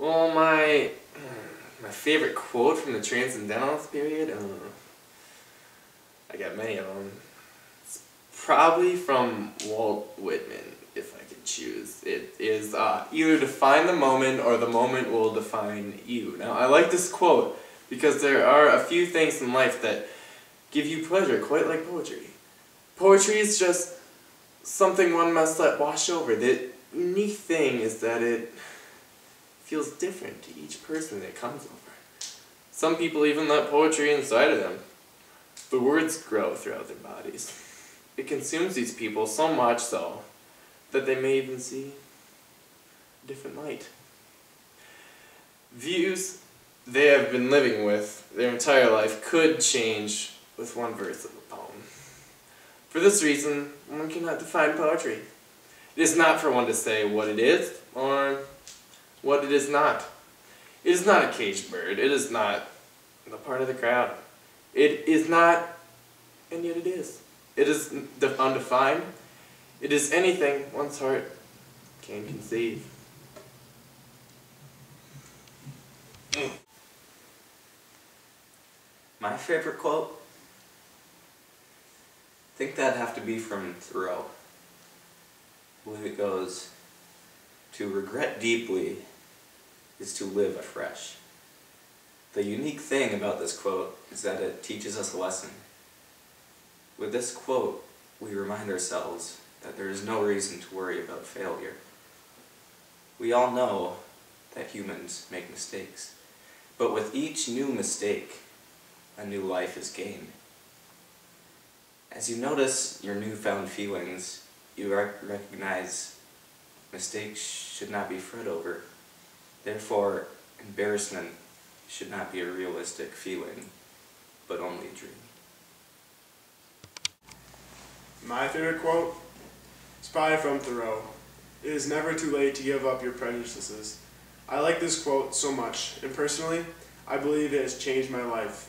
Well, my favorite quote from the Transcendentalist period, I got many of them. It's probably from Walt Whitman, if I could choose. It is either define the moment or the moment will define you. Now, I like this quote because there are a few things in life that give you pleasure, quite like poetry. Poetry is just something one must let wash over. The unique thing is that it feels different to each person that comes over. Some people even let poetry inside of them. The words grow throughout their bodies. It consumes these people so much so that they may even see a different light. Views they have been living with their entire life could change with one verse of a poem. For this reason, one cannot define poetry. It is not for one to say what it is or what it is not. It is not a caged bird. It is not a part of the crowd. It is not, and yet it is. It is undefined. It is anything one's heart can conceive. My favorite quote? I think that'd have to be from Thoreau. I believe it goes, "To regret deeply is to live afresh." The unique thing about this quote is that it teaches us a lesson. With this quote, we remind ourselves that there is no reason to worry about failure. We all know that humans make mistakes, but with each new mistake, a new life is gained. As you notice your newfound feelings, you recognize mistakes should not be fret over. Therefore, embarrassment should not be a realistic feeling, but only a dream. My favorite quote is probably from Thoreau. "It is never too late to give up your prejudices." I like this quote so much, and personally, I believe it has changed my life.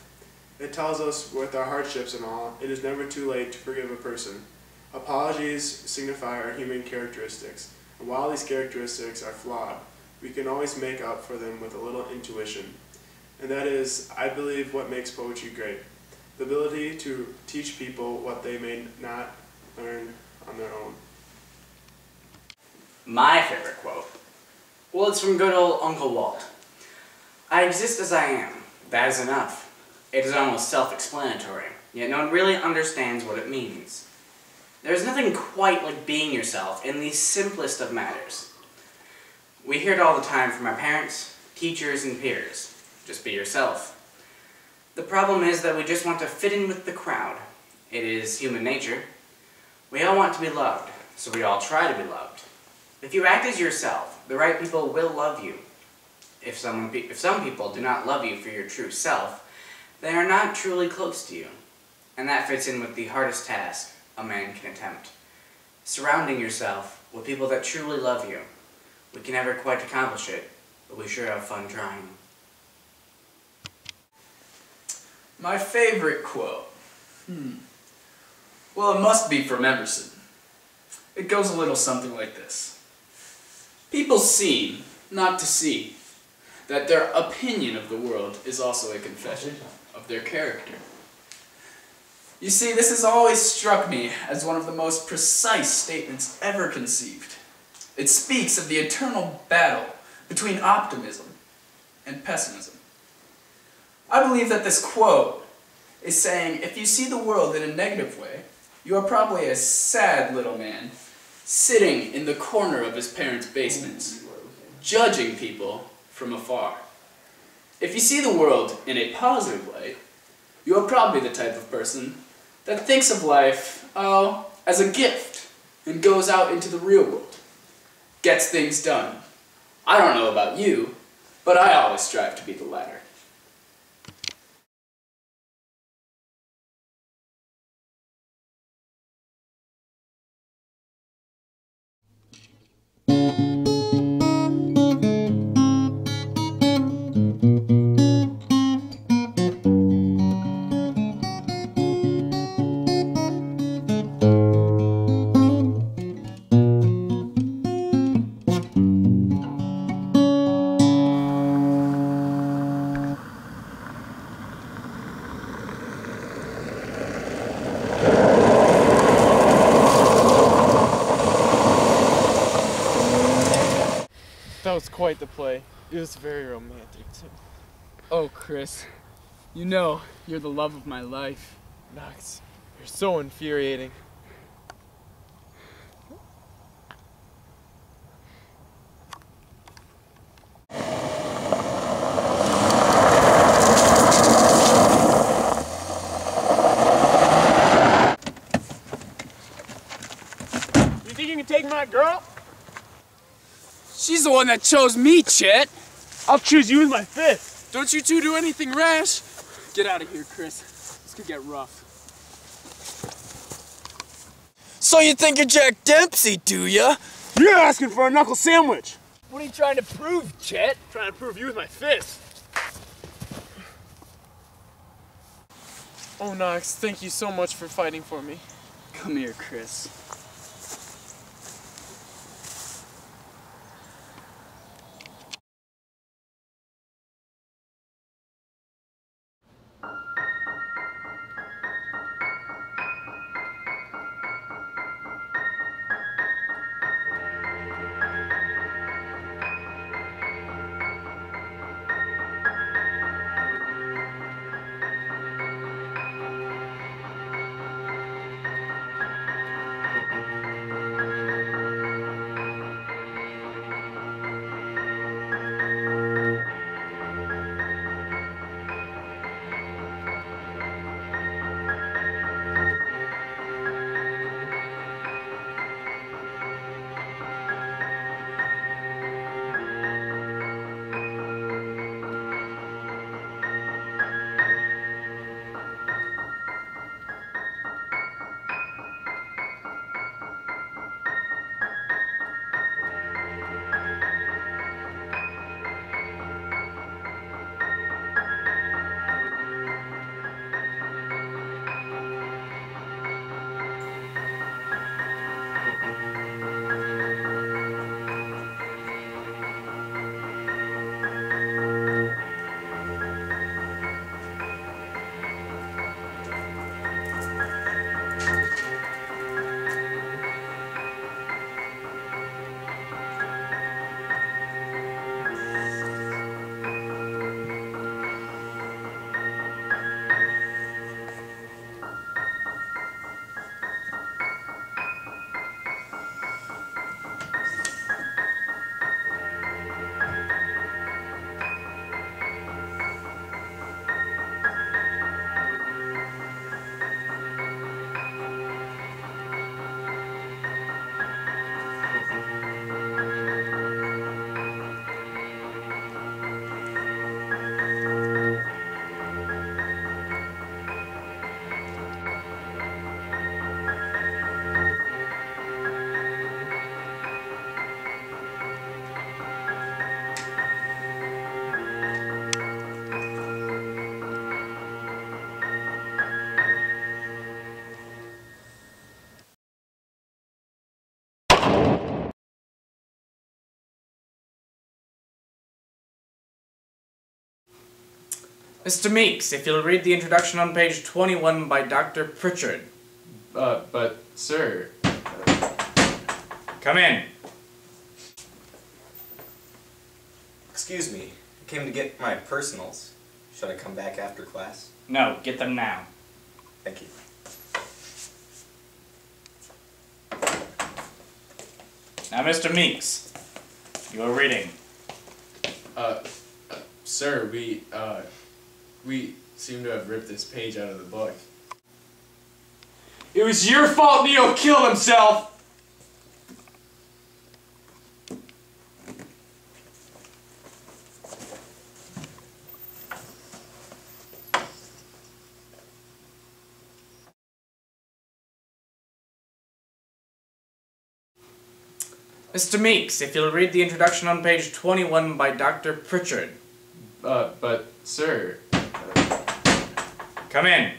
It tells us, with our hardships and all, it is never too late to forgive a person. Apologies signify our human characteristics, and while these characteristics are flawed, we can always make up for them with a little intuition. And that is, I believe, what makes poetry great. The ability to teach people what they may not learn on their own. My favorite quote? Well, it's from good old Uncle Walt. "I exist as I am. That is enough." It is almost self-explanatory, yet no one really understands what it means. There is nothing quite like being yourself in the simplest of matters. We hear it all the time from our parents, teachers, and peers. Just be yourself. The problem is that we just want to fit in with the crowd. It is human nature. We all want to be loved, so we all try to be loved. If you act as yourself, the right people will love you. If some people do not love you for your true self, they are not truly close to you. And that fits in with the hardest task a man can attempt. Surrounding yourself with people that truly love you. We can never quite accomplish it, but we sure have fun trying. My favorite quote? Well, it must be from Emerson. It goes a little something like this. "People seem not to see that their opinion of the world is also a confession of their character." You see, this has always struck me as one of the most precise statements ever conceived. It speaks of the eternal battle between optimism and pessimism. I believe that this quote is saying, if you see the world in a negative way, you are probably a sad little man sitting in the corner of his parents' basements, judging people from afar. If you see the world in a positive light, you are probably the type of person that thinks of life, as a gift and goes out into the real world, gets things done. I don't know about you, but I always strive to be the latter. That was quite the play. It was very romantic, too. Oh, Chris, you know you're the love of my life. Knox, you're so infuriating. You think you can take my girl? She's the one that chose me, Chet. I'll choose you with my fist. Don't you two do anything rash. Get out of here, Chris. This could get rough. So you think you're Jack Dempsey, do ya? You're asking for a knuckle sandwich. What are you trying to prove, Chet? Trying to prove you with my fist. Oh, Knox, thank you so much for fighting for me. Come here, Chris. Mr. Meeks, if you'll read the introduction on page 21 by Dr. Pritchard. But, sir... Come in. Excuse me, I came to get my personals. Should I come back after class? No, get them now. Thank you. Now, Mr. Meeks, you're reading. Sir, we seem to have ripped this page out of the book. It was your fault Neo killed himself! Mr. Meeks, if you'll read the introduction on page 21 by Dr. Pritchard. But, sir... Come in.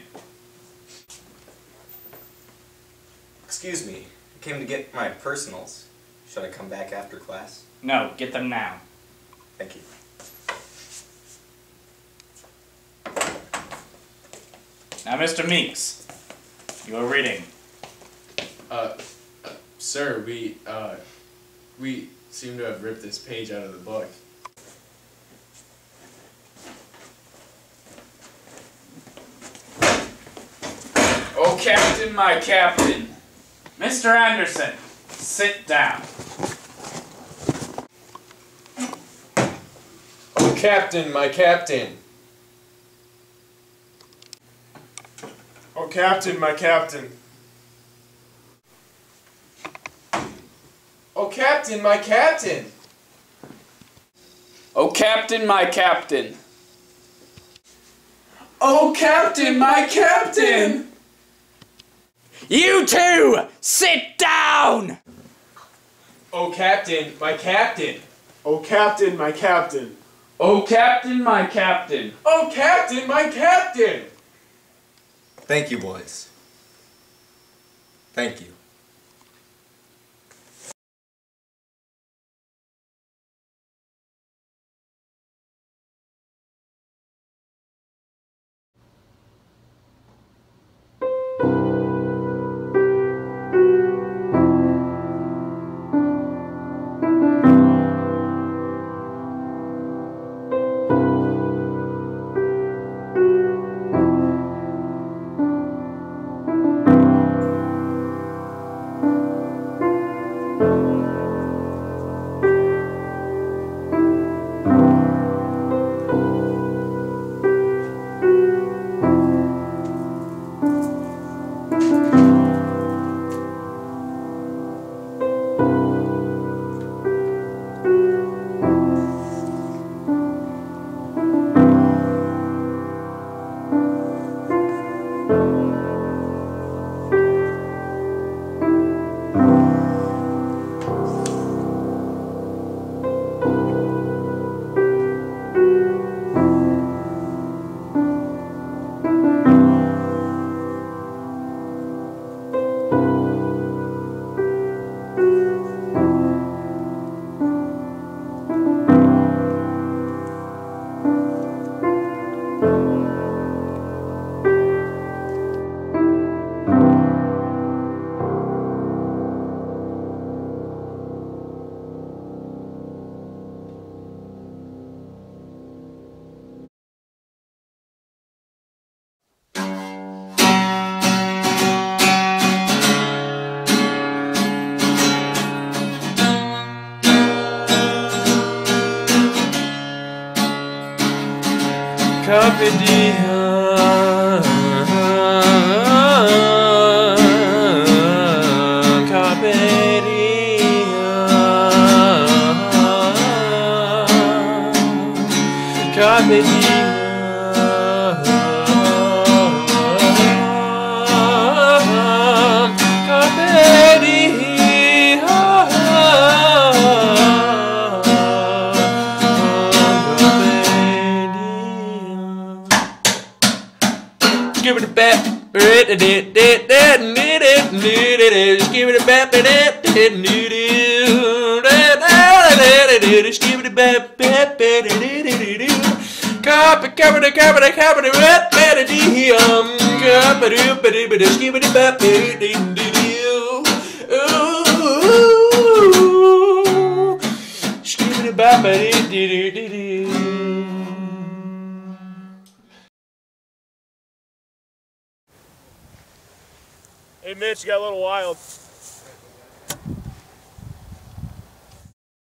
Excuse me, I came to get my personals. Should I come back after class? No, get them now. Thank you. Now, Mr. Meeks, you're reading. Sir, We seem to have ripped this page out of the book. Oh, Captain, my Captain. Mr. Anderson, sit down. Oh, Captain, my Captain. Oh, Captain, my Captain. Oh, Captain, my Captain. Oh, Captain, my Captain. Oh, Captain, my Captain. You two, sit down! Oh, Captain, my Captain. Oh, Captain, my Captain. Oh, Captain, my Captain. Oh, Captain, my Captain. Thank you, boys. Thank you. Carpe diem, carpe diem, carpe diem, carpe Give it a bat, give it a bat, Hey, Mitch, you got a little wild.